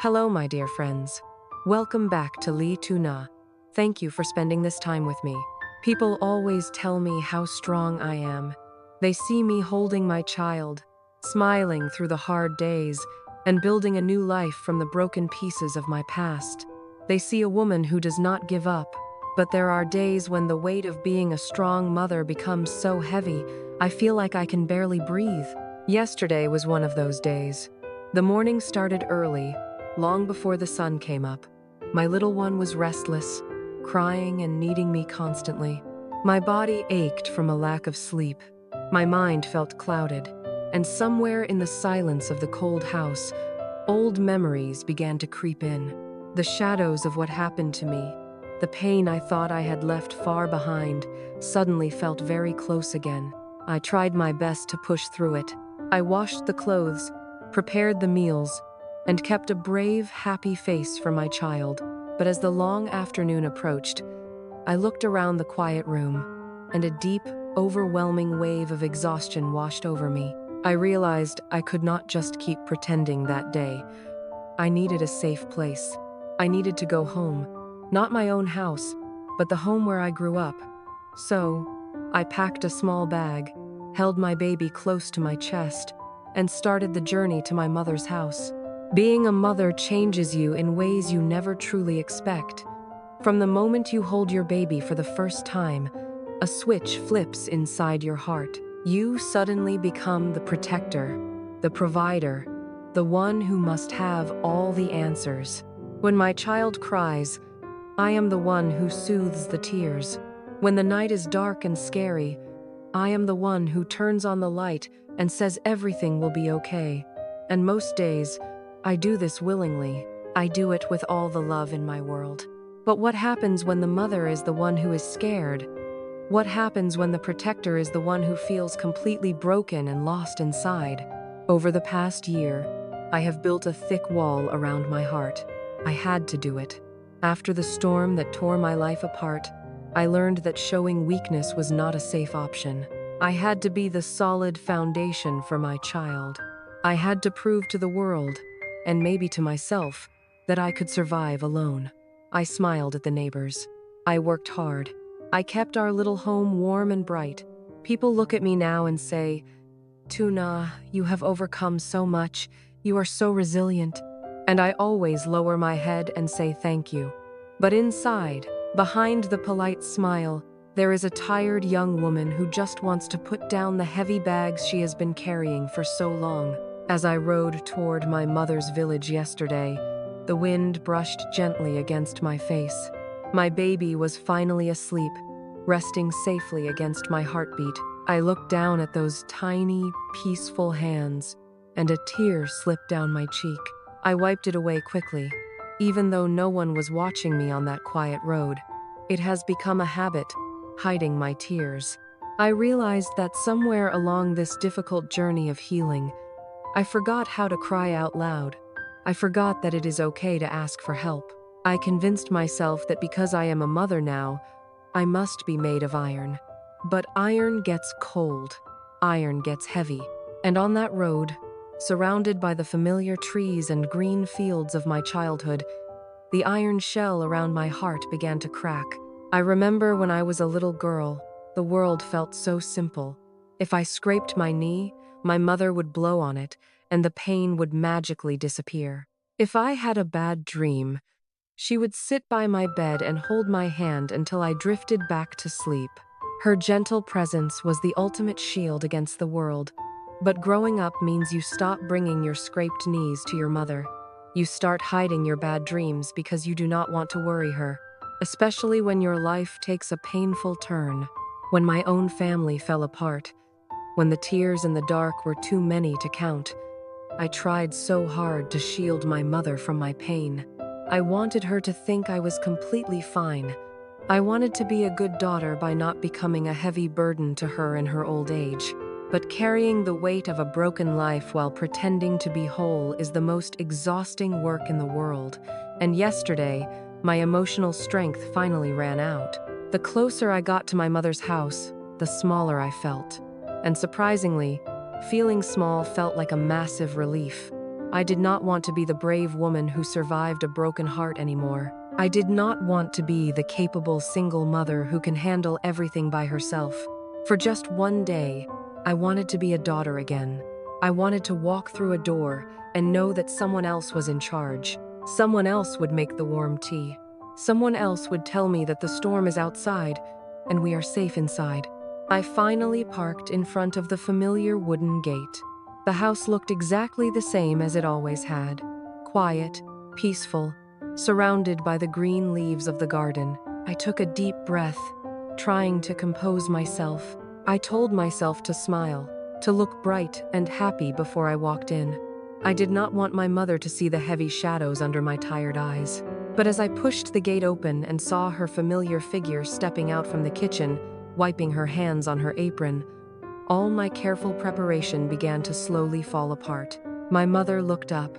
Hello, my dear friends. Welcome back to Li Tuna. Thank you for spending this time with me. People always tell me how strong I am. They see me holding my child, smiling through the hard days, and building a new life from the broken pieces of my past. They see a woman who does not give up. But there are days when the weight of being a strong mother becomes so heavy, I feel like I can barely breathe. Yesterday was one of those days. The morning started early, long before the sun came up. My little one was restless, crying and needing me constantly. My body ached from a lack of sleep. My mind felt clouded, and somewhere in the silence of the cold house, old memories began to creep in. The shadows of what happened to me, the pain I thought I had left far behind, suddenly felt very close again. I tried my best to push through it. I washed the clothes, prepared the meals, and kept a brave, happy face for my child. But as the long afternoon approached, I looked around the quiet room, and a deep, overwhelming wave of exhaustion washed over me. I realized I could not just keep pretending that day. I needed a safe place. I needed to go home. Not my own house, but the home where I grew up. So, I packed a small bag, held my baby close to my chest, and started the journey to my mother's house. Being a mother changes you in ways you never truly expect. From the moment you hold your baby for the first time, a switch flips inside your heart. You suddenly become the protector, the provider, the one who must have all the answers. When my child cries, I am the one who soothes the tears. When the night is dark and scary, I am the one who turns on the light and says everything will be okay. And most days, I do this willingly. I do it with all the love in my world. But what happens when the mother is the one who is scared? What happens when the protector is the one who feels completely broken and lost inside? Over the past year, I have built a thick wall around my heart. I had to do it. After the storm that tore my life apart, I learned that showing weakness was not a safe option. I had to be the solid foundation for my child. I had to prove to the world, and maybe to myself, that I could survive alone. I smiled at the neighbors. I worked hard. I kept our little home warm and bright. People look at me now and say, Tuna, you have overcome so much. You are so resilient. And I always lower my head and say thank you. But inside, behind the polite smile, there is a tired young woman who just wants to put down the heavy bags she has been carrying for so long. As I rode toward my mother's village yesterday, the wind brushed gently against my face. My baby was finally asleep, resting safely against my heartbeat. I looked down at those tiny, peaceful hands, and a tear slipped down my cheek. I wiped it away quickly, even though no one was watching me on that quiet road. It has become a habit, hiding my tears. I realized that somewhere along this difficult journey of healing, I forgot how to cry out loud. I forgot that it is okay to ask for help. I convinced myself that because I am a mother now, I must be made of iron. But iron gets cold. Iron gets heavy. And on that road, surrounded by the familiar trees and green fields of my childhood, the iron shell around my heart began to crack. I remember when I was a little girl, the world felt so simple. If I scraped my knee, my mother would blow on it, and the pain would magically disappear. If I had a bad dream, she would sit by my bed and hold my hand until I drifted back to sleep. Her gentle presence was the ultimate shield against the world. But growing up means you stop bringing your scraped knees to your mother. You start hiding your bad dreams because you do not want to worry her, especially when your life takes a painful turn. When my own family fell apart, when the tears in the dark were too many to count, I tried so hard to shield my mother from my pain. I wanted her to think I was completely fine. I wanted to be a good daughter by not becoming a heavy burden to her in her old age. But carrying the weight of a broken life while pretending to be whole is the most exhausting work in the world. And yesterday, my emotional strength finally ran out. The closer I got to my mother's house, the smaller I felt. And surprisingly, feeling small felt like a massive relief. I did not want to be the brave woman who survived a broken heart anymore. I did not want to be the capable single mother who can handle everything by herself. For just one day, I wanted to be a daughter again. I wanted to walk through a door and know that someone else was in charge. Someone else would make the warm tea. Someone else would tell me that the storm is outside and we are safe inside. I finally parked in front of the familiar wooden gate. The house looked exactly the same as it always had. Quiet, peaceful, surrounded by the green leaves of the garden. I took a deep breath, trying to compose myself. I told myself to smile, to look bright and happy before I walked in. I did not want my mother to see the heavy shadows under my tired eyes. But as I pushed the gate open and saw her familiar figure stepping out from the kitchen, wiping her hands on her apron, all my careful preparation began to slowly fall apart. My mother looked up,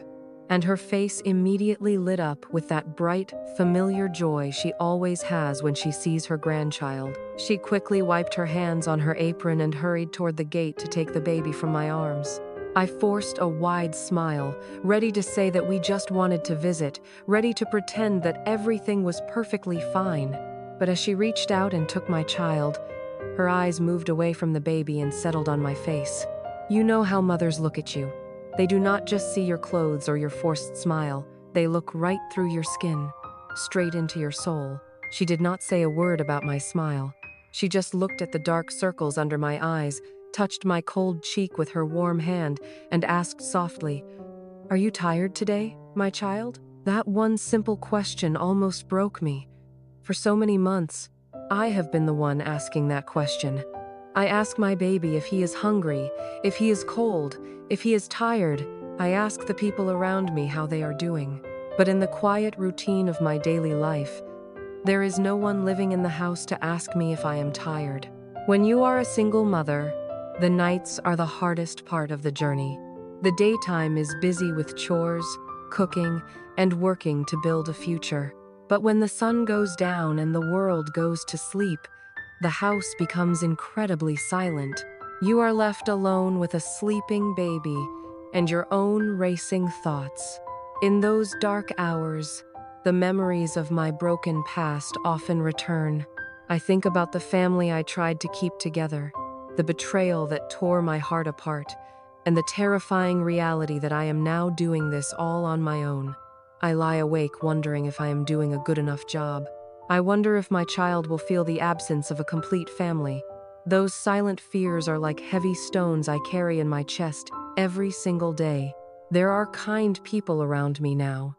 and her face immediately lit up with that bright, familiar joy she always has when she sees her grandchild. She quickly wiped her hands on her apron and hurried toward the gate to take the baby from my arms. I forced a wide smile, ready to say that we just wanted to visit, ready to pretend that everything was perfectly fine. But as she reached out and took my child, her eyes moved away from the baby and settled on my face. You know how mothers look at you. They do not just see your clothes or your forced smile. They look right through your skin, straight into your soul. She did not say a word about my smile. She just looked at the dark circles under my eyes, touched my cold cheek with her warm hand, and asked softly, "Are you tired today, my child?" That one simple question almost broke me. For so many months, I have been the one asking that question. I ask my baby if he is hungry, if he is cold, if he is tired. I ask the people around me how they are doing. But in the quiet routine of my daily life, there is no one living in the house to ask me if I am tired. When you are a single mother, the nights are the hardest part of the journey. The daytime is busy with chores, cooking, and working to build a future. But when the sun goes down and the world goes to sleep, the house becomes incredibly silent. You are left alone with a sleeping baby and your own racing thoughts. In those dark hours, the memories of my broken past often return. I think about the family I tried to keep together, the betrayal that tore my heart apart, and the terrifying reality that I am now doing this all on my own. I lie awake wondering if I am doing a good enough job. I wonder if my child will feel the absence of a complete family. Those silent fears are like heavy stones I carry in my chest every single day. There are kind people around me now.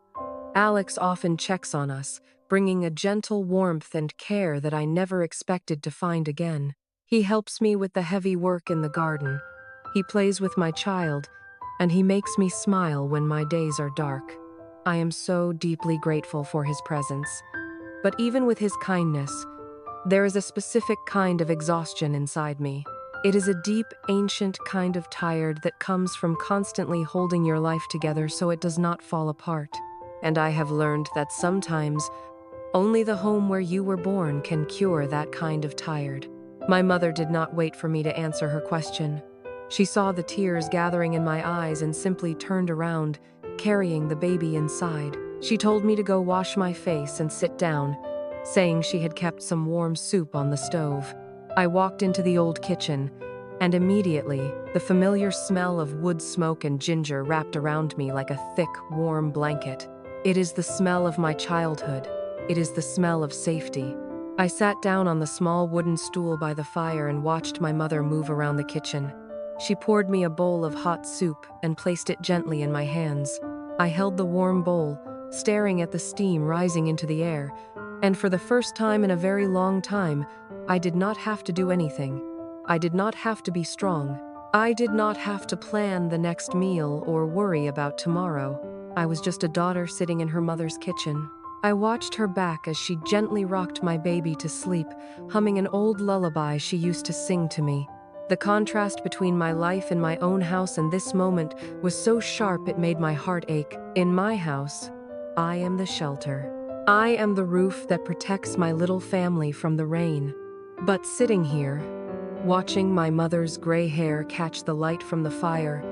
Alex often checks on us, bringing a gentle warmth and care that I never expected to find again. He helps me with the heavy work in the garden. He plays with my child, and he makes me smile when my days are dark. I am so deeply grateful for his presence. But even with his kindness, there is a specific kind of exhaustion inside me. It is a deep, ancient kind of tired that comes from constantly holding your life together so it does not fall apart. And I have learned that sometimes only the home where you were born can cure that kind of tired. My mother did not wait for me to answer her question. She saw the tears gathering in my eyes and simply turned around, carrying the baby inside. She told me to go wash my face and sit down, saying she had kept some warm soup on the stove. I walked into the old kitchen, and immediately, the familiar smell of wood smoke and ginger wrapped around me like a thick, warm blanket. It is the smell of my childhood. It is the smell of safety. I sat down on the small wooden stool by the fire and watched my mother move around the kitchen. She poured me a bowl of hot soup and placed it gently in my hands. I held the warm bowl, staring at the steam rising into the air, and for the first time in a very long time, I did not have to do anything. I did not have to be strong. I did not have to plan the next meal or worry about tomorrow. I was just a daughter sitting in her mother's kitchen. I watched her back as she gently rocked my baby to sleep, humming an old lullaby she used to sing to me. The contrast between my life in my own house and this moment was so sharp it made my heart ache. In my house, I am the shelter. I am the roof that protects my little family from the rain. But sitting here, watching my mother's gray hair catch the light from the fire,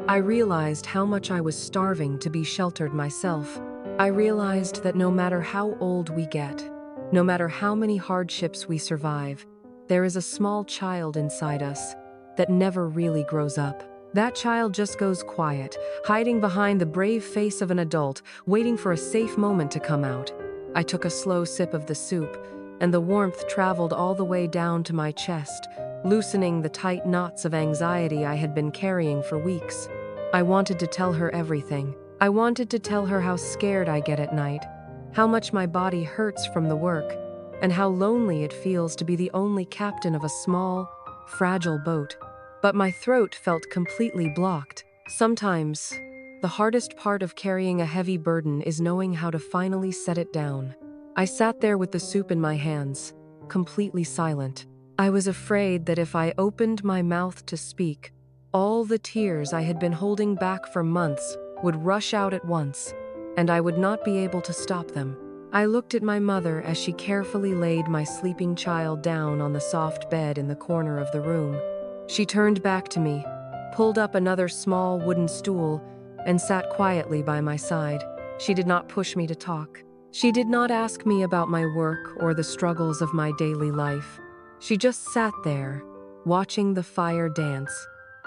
I realized how much I was starving to be sheltered myself. I realized that no matter how old we get, no matter how many hardships we survive, there is a small child inside us that never really grows up. That child just goes quiet, hiding behind the brave face of an adult, waiting for a safe moment to come out. I took a slow sip of the soup, and the warmth traveled all the way down to my chest, loosening the tight knots of anxiety I had been carrying for weeks. I wanted to tell her everything. I wanted to tell her how scared I get at night, how much my body hurts from the work, and how lonely it feels to be the only captain of a small, fragile boat. But my throat felt completely blocked. Sometimes, the hardest part of carrying a heavy burden is knowing how to finally set it down. I sat there with the soup in my hands, completely silent. I was afraid that if I opened my mouth to speak, all the tears I had been holding back for months would rush out at once, and I would not be able to stop them. I looked at my mother as she carefully laid my sleeping child down on the soft bed in the corner of the room. She turned back to me, pulled up another small wooden stool, and sat quietly by my side. She did not push me to talk. She did not ask me about my work or the struggles of my daily life. She just sat there, watching the fire dance,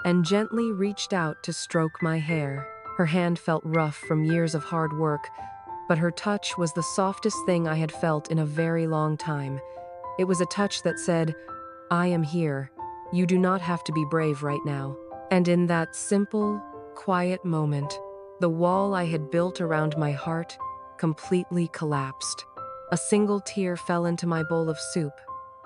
and gently reached out to stroke my hair. Her hand felt rough from years of hard work, but her touch was the softest thing I had felt in a very long time. It was a touch that said, "I am here. You do not have to be brave right now." And in that simple, quiet moment, the wall I had built around my heart completely collapsed. A single tear fell into my bowl of soup,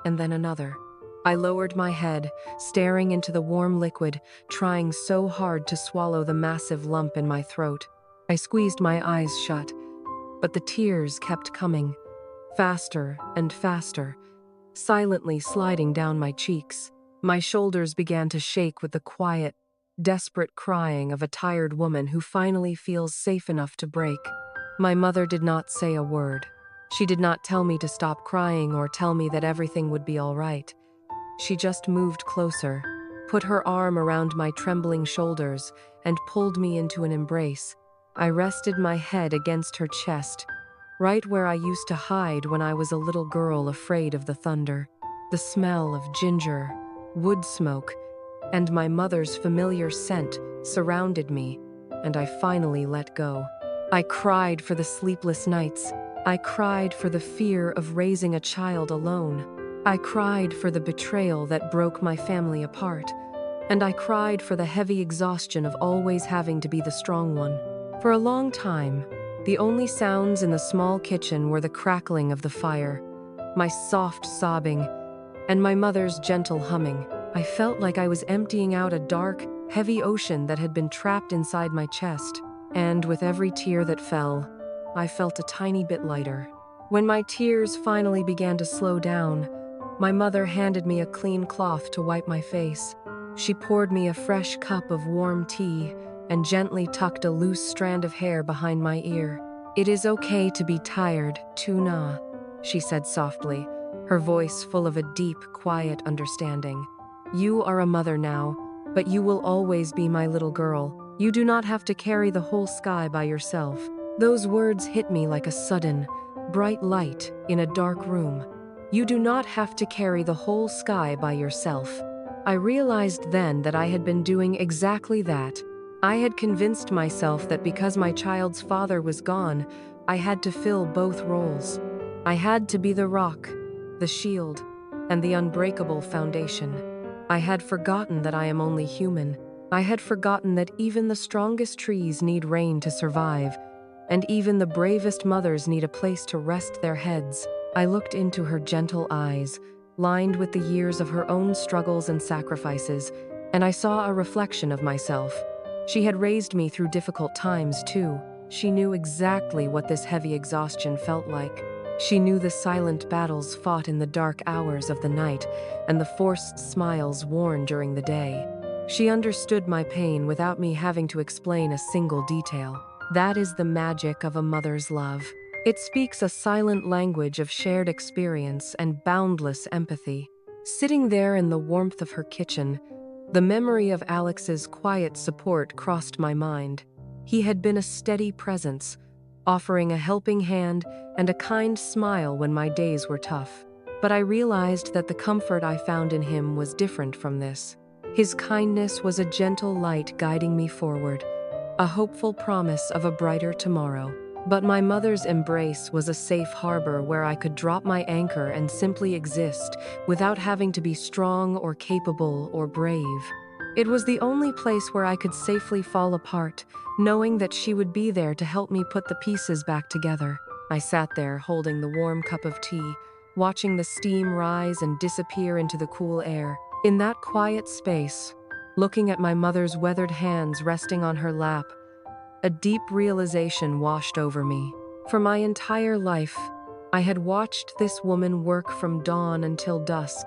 and then another. I lowered my head, staring into the warm liquid, trying so hard to swallow the massive lump in my throat. I squeezed my eyes shut, but the tears kept coming, faster and faster, silently sliding down my cheeks. My shoulders began to shake with the quiet, desperate crying of a tired woman who finally feels safe enough to break. My mother did not say a word. She did not tell me to stop crying or tell me that everything would be all right. She just moved closer, put her arm around my trembling shoulders, and pulled me into an embrace. I rested my head against her chest, right where I used to hide when I was a little girl afraid of the thunder. The smell of ginger, wood smoke, and my mother's familiar scent surrounded me, and I finally let go. I cried for the sleepless nights. I cried for the fear of raising a child alone. I cried for the betrayal that broke my family apart. And I cried for the heavy exhaustion of always having to be the strong one. For a long time, the only sounds in the small kitchen were the crackling of the fire, my soft sobbing, and my mother's gentle humming. I felt like I was emptying out a dark, heavy ocean that had been trapped inside my chest. And with every tear that fell, I felt a tiny bit lighter. When my tears finally began to slow down, my mother handed me a clean cloth to wipe my face. She poured me a fresh cup of warm tea and gently tucked a loose strand of hair behind my ear. "It is okay to be tired, Tuna," she said softly, her voice full of a deep, quiet understanding. "You are a mother now, but you will always be my little girl. You do not have to carry the whole sky by yourself." Those words hit me like a sudden, bright light in a dark room. You do not have to carry the whole sky by yourself. I realized then that I had been doing exactly that. I had convinced myself that because my child's father was gone, I had to fill both roles. I had to be the rock, the shield, and the unbreakable foundation. I had forgotten that I am only human. I had forgotten that even the strongest trees need rain to survive, and even the bravest mothers need a place to rest their heads. I looked into her gentle eyes, lined with the years of her own struggles and sacrifices, and I saw a reflection of myself. She had raised me through difficult times, too. She knew exactly what this heavy exhaustion felt like. She knew the silent battles fought in the dark hours of the night and the forced smiles worn during the day. She understood my pain without me having to explain a single detail. That is the magic of a mother's love. It speaks a silent language of shared experience and boundless empathy. Sitting there in the warmth of her kitchen, The memory of Alex's quiet support crossed my mind. He had been a steady presence, offering a helping hand and a kind smile when my days were tough. But I realized that the comfort I found in him was different from this. His kindness was a gentle light guiding me forward, a hopeful promise of a brighter tomorrow. But my mother's embrace was a safe harbor where I could drop my anchor and simply exist without having to be strong or capable or brave. It was the only place where I could safely fall apart, knowing that she would be there to help me put the pieces back together. I sat there holding the warm cup of tea, watching the steam rise and disappear into the cool air. In that quiet space, looking at my mother's weathered hands resting on her lap, a deep realization washed over me. For my entire life, I had watched this woman work from dawn until dusk.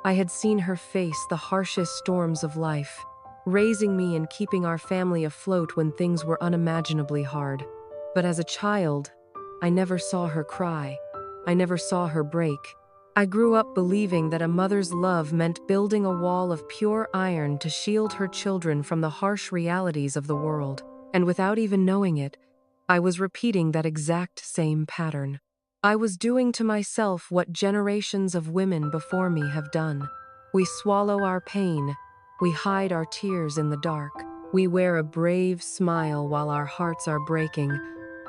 I had seen her face the harshest storms of life, raising me and keeping our family afloat when things were unimaginably hard. But as a child, I never saw her cry. I never saw her break. I grew up believing that a mother's love meant building a wall of pure iron to shield her children from the harsh realities of the world. And without even knowing it, I was repeating that exact same pattern. I was doing to myself what generations of women before me have done. We swallow our pain. We hide our tears in the dark. We wear a brave smile while our hearts are breaking,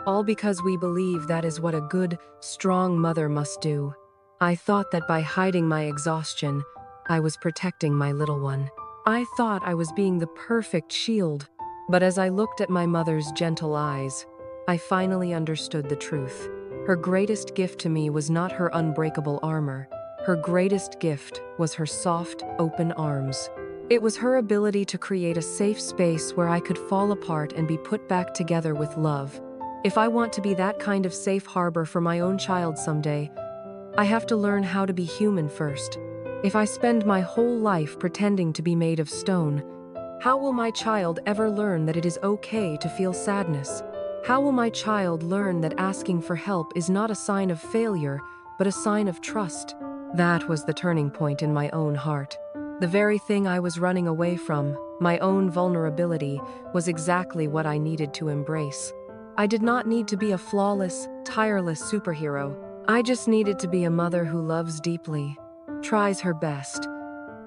all because we believe that is what a good, strong mother must do. I thought that by hiding my exhaustion, I was protecting my little one. I thought I was being the perfect shield. But as I looked at my mother's gentle eyes, I finally understood the truth. Her greatest gift to me was not her unbreakable armor. Her greatest gift was her soft, open arms. It was her ability to create a safe space where I could fall apart and be put back together with love. If I want to be that kind of safe harbor for my own child someday, I have to learn how to be human first. If I spend my whole life pretending to be made of stone, how will my child ever learn that it is okay to feel sadness? How will my child learn that asking for help is not a sign of failure, but a sign of trust? That was the turning point in my own heart. The very thing I was running away from, my own vulnerability, was exactly what I needed to embrace. I did not need to be a flawless, tireless superhero. I just needed to be a mother who loves deeply, tries her best,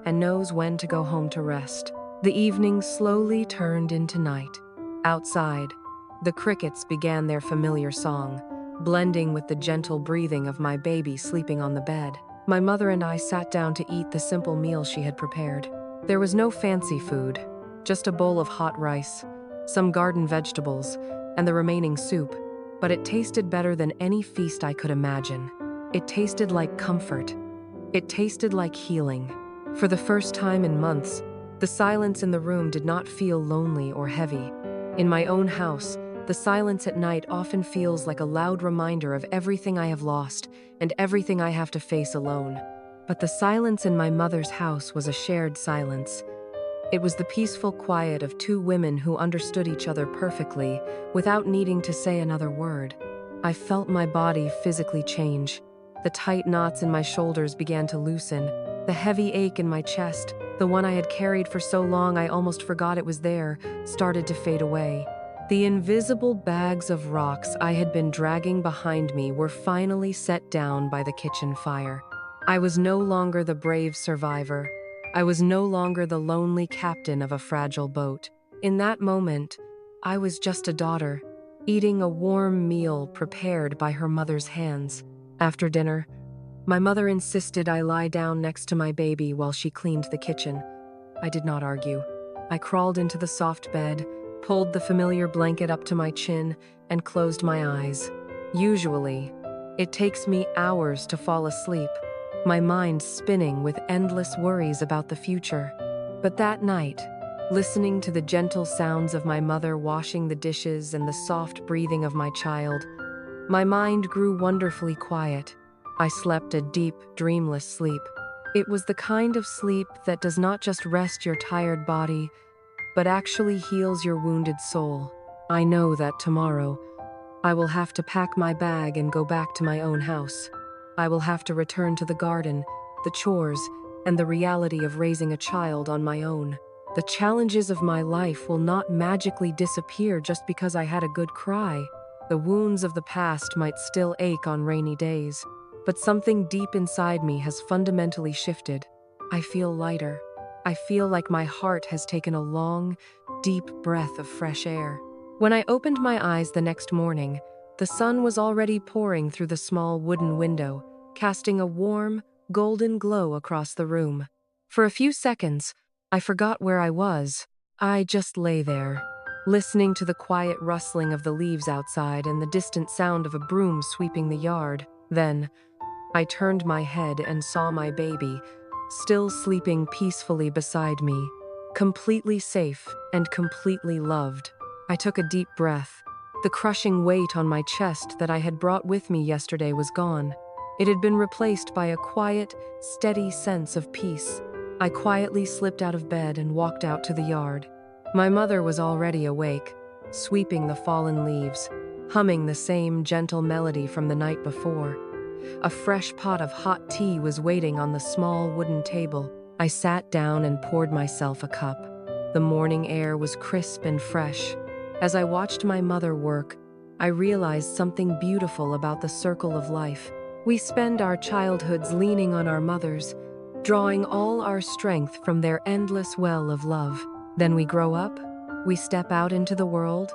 and knows when to go home to rest. The evening slowly turned into night. Outside, the crickets began their familiar song, blending with the gentle breathing of my baby sleeping on the bed. My mother and I sat down to eat the simple meal she had prepared. There was no fancy food, just a bowl of hot rice, some garden vegetables, and the remaining soup, but it tasted better than any feast I could imagine. It tasted like comfort. It tasted like healing. For the first time in months, the silence in the room did not feel lonely or heavy. In my own house, the silence at night often feels like a loud reminder of everything I have lost and everything I have to face alone. But the silence in my mother's house was a shared silence. It was the peaceful quiet of two women who understood each other perfectly, without needing to say another word. I felt my body physically change. The tight knots in my shoulders began to loosen. The heavy ache in my chest, the one I had carried for so long I almost forgot it was there, started to fade away. The invisible bags of rocks I had been dragging behind me were finally set down by the kitchen fire. I was no longer the brave survivor. I was no longer the lonely captain of a fragile boat. In that moment, I was just a daughter, eating a warm meal prepared by her mother's hands. After dinner, my mother insisted I lie down next to my baby while she cleaned the kitchen. I did not argue. I crawled into the soft bed, pulled the familiar blanket up to my chin, and closed my eyes. Usually, it takes me hours to fall asleep, my mind spinning with endless worries about the future. But that night, listening to the gentle sounds of my mother washing the dishes and the soft breathing of my child, my mind grew wonderfully quiet. I slept a deep, dreamless sleep. It was the kind of sleep that does not just rest your tired body, but actually heals your wounded soul. I know that tomorrow, I will have to pack my bag and go back to my own house. I will have to return to the garden, the chores, and the reality of raising a child on my own. The challenges of my life will not magically disappear just because I had a good cry. The wounds of the past might still ache on rainy days, but something deep inside me has fundamentally shifted. I feel lighter. I feel like my heart has taken a long, deep breath of fresh air. When I opened my eyes the next morning, the sun was already pouring through the small wooden window, casting a warm, golden glow across the room. For a few seconds, I forgot where I was. I just lay there, listening to the quiet rustling of the leaves outside and the distant sound of a broom sweeping the yard. Then, I turned my head and saw my baby, still sleeping peacefully beside me, completely safe and completely loved. I took a deep breath. The crushing weight on my chest that I had brought with me yesterday was gone. It had been replaced by a quiet, steady sense of peace. I quietly slipped out of bed and walked out to the yard. My mother was already awake, sweeping the fallen leaves, humming the same gentle melody from the night before. A fresh pot of hot tea was waiting on the small wooden table. I sat down and poured myself a cup. The morning air was crisp and fresh. As I watched my mother work, I realized something beautiful about the circle of life. We spend our childhoods leaning on our mothers, drawing all our strength from their endless well of love. Then we grow up, we step out into the world,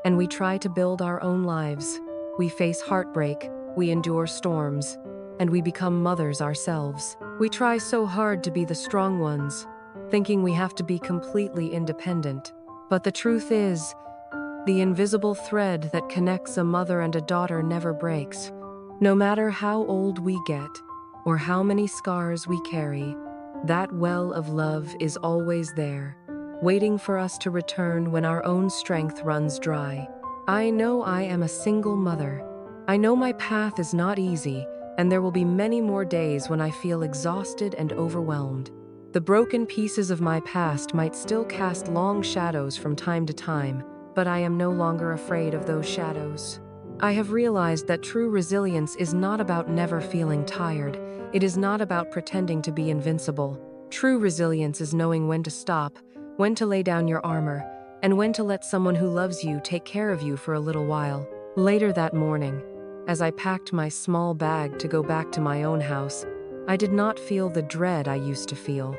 and we try to build our own lives. We face heartbreak, we endure storms, and we become mothers ourselves. We try so hard to be the strong ones, thinking we have to be completely independent. But the truth is, the invisible thread that connects a mother and a daughter never breaks. No matter how old we get, or how many scars we carry, that well of love is always there, waiting for us to return when our own strength runs dry. I know I am a single mother. I know my path is not easy, and there will be many more days when I feel exhausted and overwhelmed. The broken pieces of my past might still cast long shadows from time to time, but I am no longer afraid of those shadows. I have realized that true resilience is not about never feeling tired. It is not about pretending to be invincible. True resilience is knowing when to stop, when to lay down your armor, and when to let someone who loves you take care of you for a little while. Later that morning, as I packed my small bag to go back to my own house, I did not feel the dread I used to feel.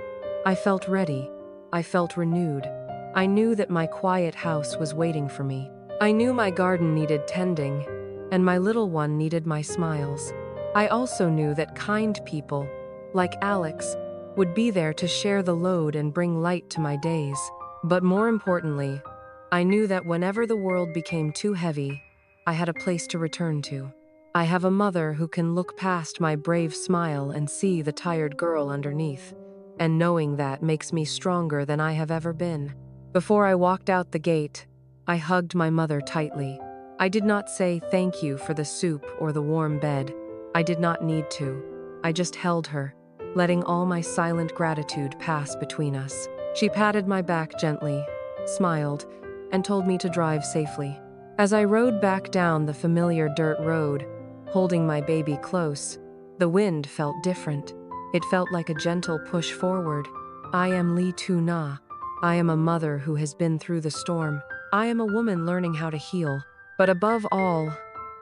I felt ready. I felt renewed. I knew that my quiet house was waiting for me. I knew my garden needed tending, and my little one needed my smiles. I also knew that kind people, like Alex, would be there to share the load and bring light to my days. But more importantly, I knew that whenever the world became too heavy, I had a place to return to. I have a mother who can look past my brave smile and see the tired girl underneath, and knowing that makes me stronger than I have ever been. Before I walked out the gate, I hugged my mother tightly. I did not say thank you for the soup or the warm bed. I did not need to. I just held her, letting all my silent gratitude pass between us. She patted my back gently, smiled, and told me to drive safely. As I rode back down the familiar dirt road, holding my baby close, the wind felt different. It felt like a gentle push forward. I am Lee Tu-na. I am a mother who has been through the storm. I am a woman learning how to heal. But above all,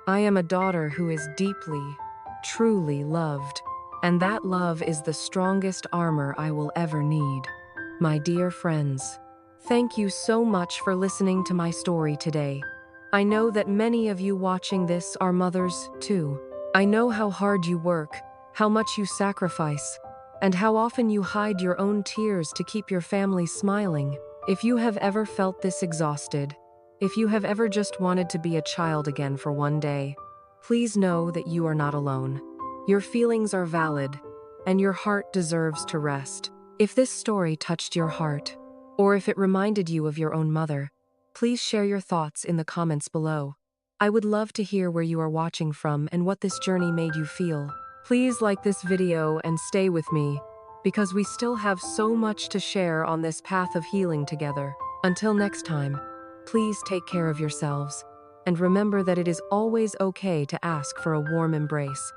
I am a daughter who is deeply, truly loved. And that love is the strongest armor I will ever need. My dear friends, thank you so much for listening to my story today. I know that many of you watching this are mothers too. I know how hard you work, how much you sacrifice, and how often you hide your own tears to keep your family smiling. If you have ever felt this exhausted, if you have ever just wanted to be a child again for one day, please know that you are not alone. Your feelings are valid, and your heart deserves to rest. If this story touched your heart, or if it reminded you of your own mother, please share your thoughts in the comments below. I would love to hear where you are watching from and what this journey made you feel. Please like this video and stay with me, because we still have so much to share on this path of healing together. Until next time, please take care of yourselves, and remember that it is always okay to ask for a warm embrace.